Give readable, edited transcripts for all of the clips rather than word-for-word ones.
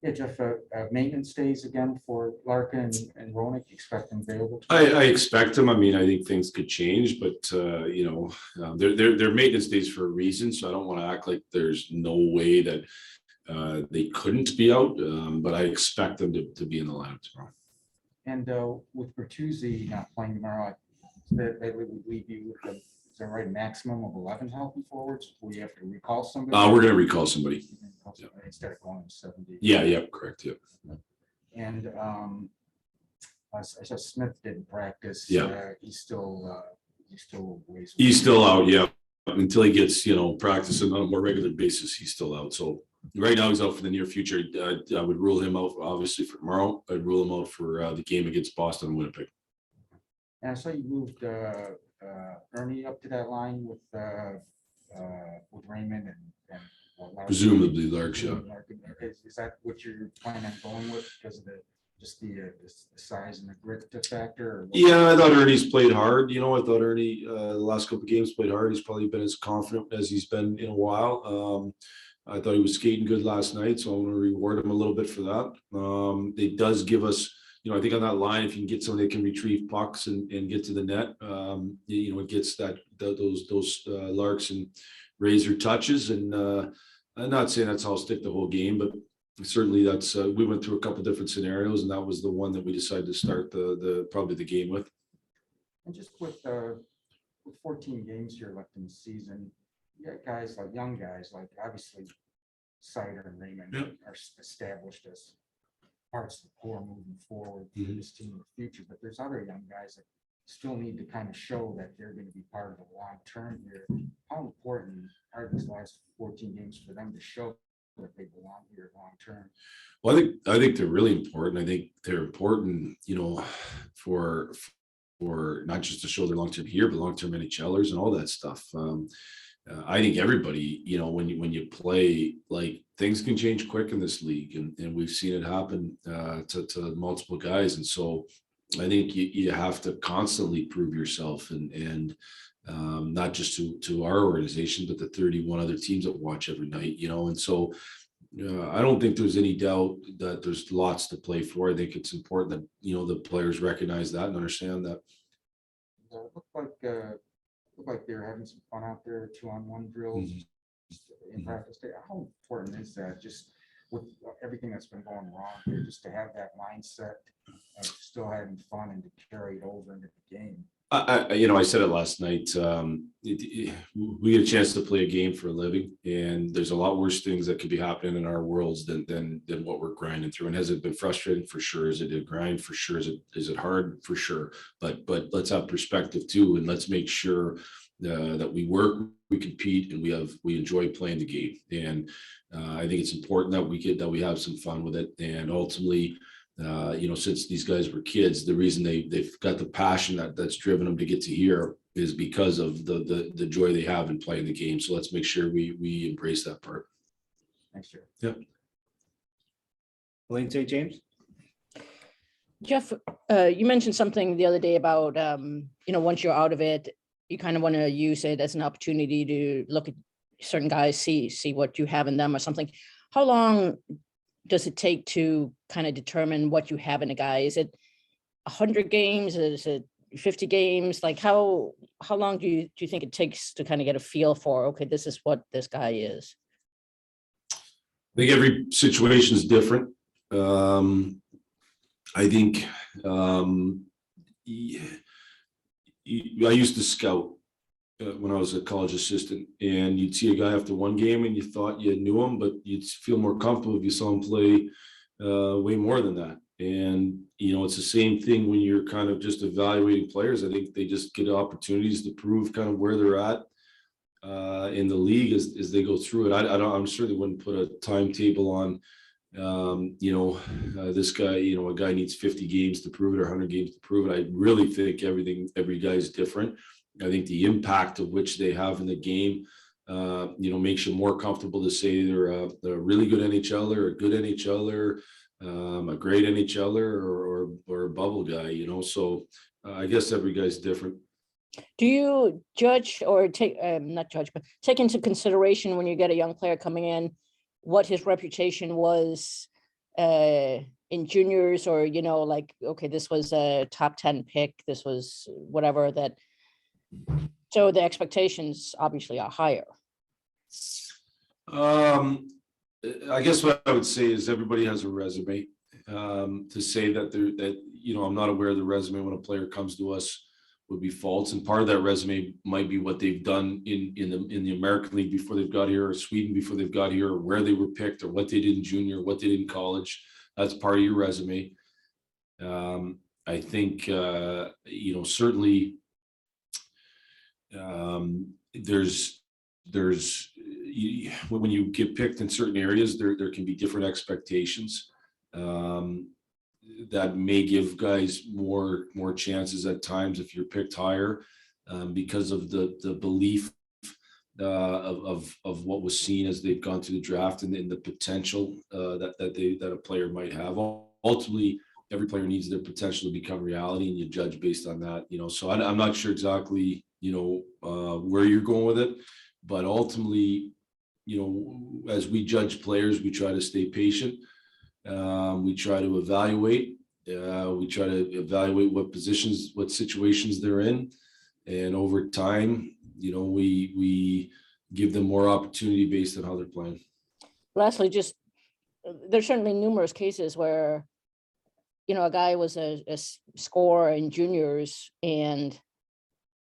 Yeah, Jeff, maintenance days again for Larkin and Roenick, you expect them available? I expect them. I mean, I think things could change, but they're maintenance days for a reason. So I don't want to act like there's no way that they couldn't be out. But I expect them to be in the lineup tomorrow. And with Bertuzzi not playing tomorrow, that would leave you with is that right, maximum of 11 healthy forwards? Will you have to recall somebody? We're going to recall somebody. Instead of going to 70. Yeah, correct. Yeah. And I saw Smith didn't practice. Yeah. He's still out. Yeah. Until he gets, practicing on a more regular basis, he's still out. So right now he's out for the near future. I would rule him out, obviously, for tomorrow. I'd rule him out for the game against Boston and Winnipeg. And I saw you moved Ernie up to that line with Raymond and presumably Lark shot. Is that what you're planning on going with because of the size and the grit factor? Yeah, I thought Ernie's played hard. I thought Ernie the last couple of games played hard. He's probably been as confident as he's been in a while. I thought he was skating good last night, so I want to reward him a little bit for that. It does give us, I think on that line, if you can get somebody that can retrieve pucks and get to the net, it gets those Larks and razor touches. And I'm not saying that's how I'll stick the whole game, but certainly that's we went through a couple different scenarios, and that was the one that we decided to start probably the game with. And just with 14 games here left in the season, you got guys like young guys like obviously Seider and Raymond are established as parts of the core moving forward for this team in the future, but there's other young guys that still need to kind of show that they're going to be part of the long term here. How important are these last 14 games for them to show that they belong here long term? Well, I think they're really important. I think they're important, for not just to show their long term here, but long term NHLers and all that stuff. I think everybody, when you play, like, things can change quick in this league, and we've seen it happen to multiple guys. And so I think you have to constantly prove yourself, and not just to our organization, but the 31 other teams that watch every night, and so I don't think there's any doubt that there's lots to play for. I think it's important that, the players recognize that and understand that. Looked like they were having some fun out there, 2-on-1 drills in practice. How important is that, just with everything that's been going wrong here, just to have that mindset of still having fun and to carry it over into the game? I said it last night. We get a chance to play a game for a living, and there's a lot worse things that could be happening in our worlds than what we're grinding through. And has it been frustrating? For sure. Is it a grind? For sure. Is it hard? For sure. But let's have perspective too, and let's make sure that we work, we compete, and we enjoy playing the game. And I think it's important that we have some fun with it. And ultimately, since these guys were kids, the reason they've got the passion that's driven them to get to here is because of the joy they have in playing the game. So let's make sure we embrace that part. Thanks, Jeff. Yep. Elaine St. James. Jeff, you mentioned something the other day about, once you're out of it, you kind of want to use it as an opportunity to look at certain guys, see what you have in them or something. How long does it take to kind of determine what you have in a guy? Is it 100 games? Is it 50 games? Like how long do you think it takes to kind of get a feel for, okay, this is what this guy is? I think every situation is different. I think I used to scout when I was a college assistant, and you'd see a guy after one game and you thought you knew him, but you'd feel more comfortable if you saw him play way more than that. And, it's the same thing when you're kind of just evaluating players. I think they just get opportunities to prove kind of where they're at in the league as they go through it. I'm sure they wouldn't put a timetable on, this guy, a guy needs 50 games to prove it or 100 games to prove it. I really think every guy is different. I think the impact of which they have in the game, makes you more comfortable to say they're a really good NHLer, a good NHLer, a great NHLer, or a bubble guy, So I guess every guy's different. Do you judge or not judge, but take into consideration when you get a young player coming in, what his reputation was in juniors, or, like, okay, this was a top 10 pick, this was whatever that, so the expectations obviously are higher. I guess what I would say is everybody has a resume. To say that I'm not aware of the resume when a player comes to us would be false. And part of that resume might be what they've done in the American League before they've got here, or Sweden before they've got here, or where they were picked, or what they did in junior, what they did in college. That's part of your resume. I think certainly there's when you get picked in certain areas, there can be different expectations that may give guys more chances at times if you're picked higher, because of the belief of what was seen as they've gone through the draft, and the potential that a player might have. Ultimately, every player needs their potential to become reality, and you judge based on that. So I'm not sure exactly where you're going with it, but ultimately, as we judge players, we try to stay patient. We try to evaluate. We try to evaluate what positions, what situations they're in, and over time, we give them more opportunity based on how they're playing. Lastly, just there's certainly numerous cases where, a guy was a scorer in juniors and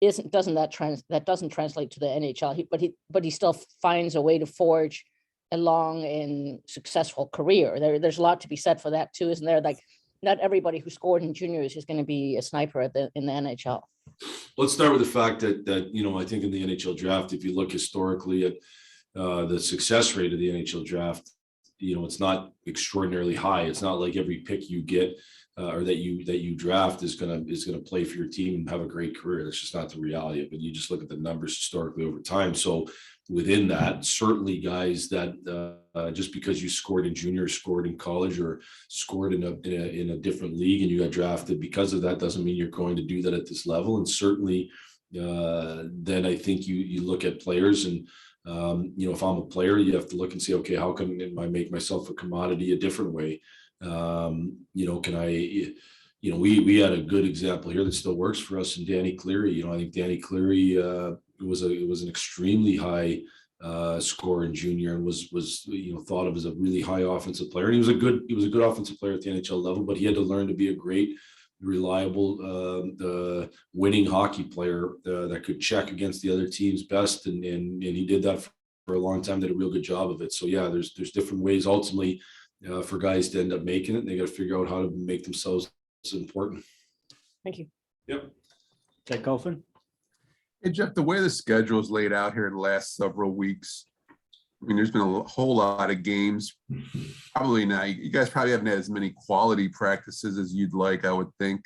that doesn't translate to the NHL, but he still finds a way to forge a long and successful career. There's a lot to be said for that too, isn't there? Like, not everybody who scored in juniors is going to be a sniper in the NHL. Let's start with the fact that I think in the NHL draft, if you look historically at the success rate of the NHL draft, it's not extraordinarily high. It's not like every pick you get or that you draft is gonna play for your team and have a great career. That's just not the reality of it. You just look at the numbers historically over time. So within that, certainly guys that just because you scored in junior, scored in college, or scored in a different league and you got drafted because of that, doesn't mean you're going to do that at this level. And certainly then I think you look at players and if I'm a player, you have to look and say, okay, how can I make myself a commodity a different way? Can I, we had a good example here that still works for us in Danny Cleary. I think Danny Cleary was an extremely high scorer in junior, and was thought of as a really high offensive player. And he was a good offensive player at the NHL level, but he had to learn to be a great, reliable, winning hockey player that could check against the other team's best, and he did that for a long time. Did a real good job of it. So yeah, there's different ways ultimately for guys to end up making it. And they got to figure out how to make themselves important. Thank you. Yep. Ted Coffin. Hey, Jeff, the way the schedule is laid out here in the last several weeks, I mean, there's been a whole lot of games. Probably not. You guys probably haven't had as many quality practices as you'd like, I would think.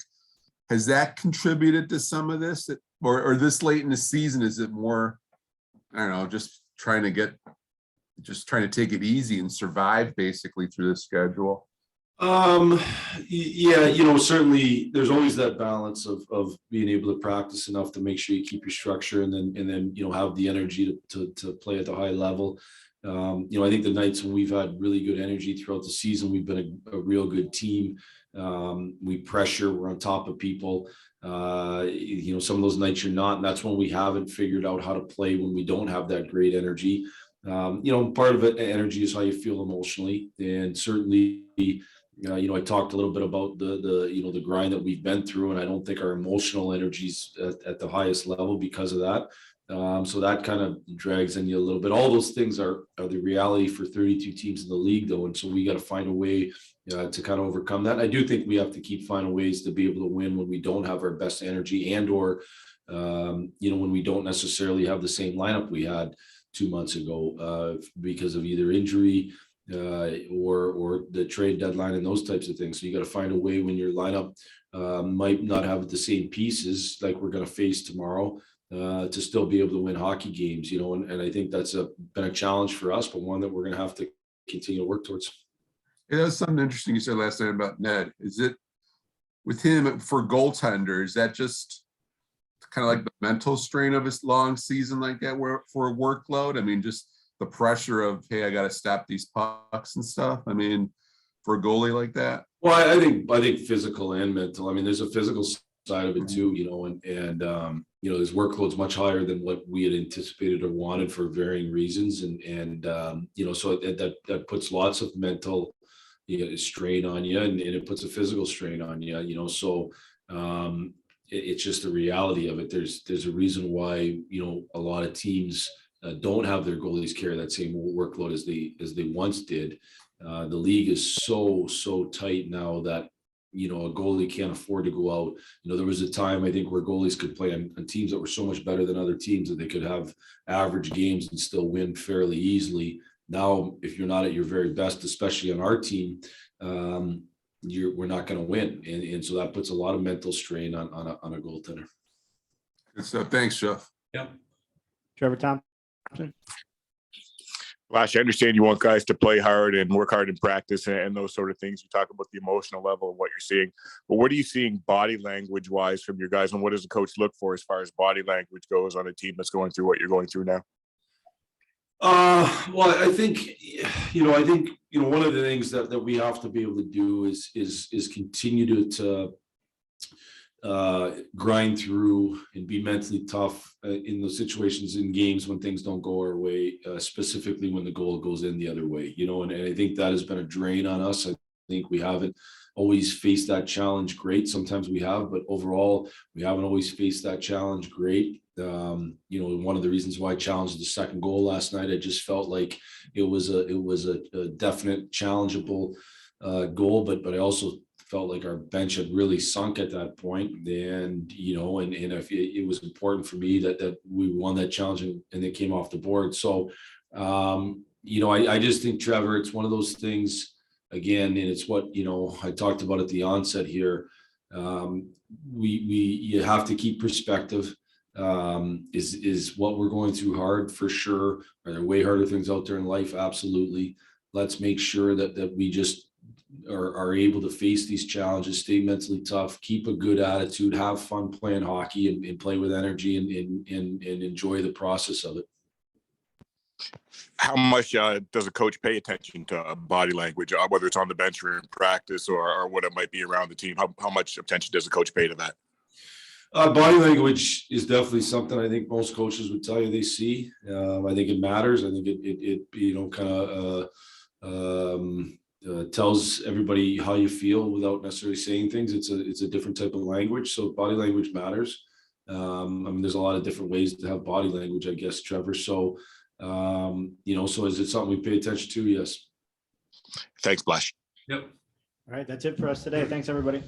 Has that contributed to some of this? Or this late in the season, is it more, I don't know, just trying to take it easy and survive basically through the schedule? Yeah, certainly there's always that balance of being able to practice enough to make sure you keep your structure, and then have the energy to play at the high level. I think the nights when we've had really good energy throughout the season, we've been a real good team. We pressure, we're on top of people. Some of those nights you're not, and that's when we haven't figured out how to play when we don't have that great energy. Part of it, energy, is how you feel emotionally, and certainly I talked a little bit about the grind that we've been through, and I don't think our emotional energy's at the highest level because of that. So that kind of drags in you a little bit. All those things are the reality for 32 teams in the league, though, and so we got to find a way to kind of overcome that. I do think we have to keep finding ways to be able to win when we don't have our best energy, and or when we don't necessarily have the same lineup we had 2 months ago because of either injury or the trade deadline and those types of things. So you got to find a way when your lineup might not have the same pieces like we're going to face tomorrow to still be able to win hockey games, and I think that's been a challenge for us, but one that we're going to have to continue to work towards. Hey, that was something interesting you said last night about Ned. Is it with him for goaltender, is that just kind of like the mental strain of his long season like that for a workload? I mean, just the pressure of, hey, I got to stop these pucks and stuff. I mean, for a goalie like that? Well, I think physical and mental. I mean, there's a physical side of it too, you know, and you know, his workload's much higher than what we had anticipated or wanted for varying reasons, and you know, so that puts lots of mental, you know, strain on you, and it puts a physical strain on you, you know. So it's just the reality of it. There's a reason why, you know, a lot of teams don't have their goalies carry that same workload as they once did. The league is so tight now that, you know, a goalie can't afford to go out. You know, there was a time, I think, where goalies could play on teams that were so much better than other teams that they could have average games and still win fairly easily. Now, if you're not at your very best, especially on our team, we're not going to win, and so that puts a lot of mental strain on a goaltender. Good stuff. Thanks, Jeff. Yeah. Trevor Thompson. Blash, I understand you want guys to play hard and work hard in practice and those sort of things. You talk about the emotional level of what you're seeing, but what are you seeing body language wise from your guys, and what does the coach look for as far as body language goes on a team that's going through what you're going through now? Well, I think one of the things that we have to be able to do is continue to grind through and be mentally tough in those situations in games when things don't go our way, specifically when the goal goes in the other way, you know, and I think that has been a drain on us. I think we haven't always faced that challenge great. Sometimes we have, but overall, we haven't always faced that challenge great. You know, one of the reasons why I challenged the second goal last night, I just felt like it was a definite challengeable goal, but I also felt like our bench had really sunk at that point, and you know, and if it was important for me that we won that challenge and they came off the board. So you know, I just think, Trevor, it's one of those things again, and it's what, you know, I talked about at the onset here. You have to keep perspective. Is what we're going through hard? For sure. Are there way harder things out there in life? Absolutely. Let's make sure that we just are able to face these challenges, stay mentally tough, keep a good attitude, have fun playing hockey, and play with energy and enjoy the process of it. How much does a coach pay attention to body language, whether it's on the bench or in practice or what it might be around the team? How much attention does a coach pay to that? Body language is definitely something I think most coaches would tell you they see. I think it matters. I think it you know, kind of tells everybody how you feel without necessarily saying things. It's a different type of language, so body language matters. I mean, there's a lot of different ways to have body language, I guess, Trevor. So you know, so is it something we pay attention to? Yes. Thanks, Blash. Yep. All right, that's it for us today. Thanks, everybody.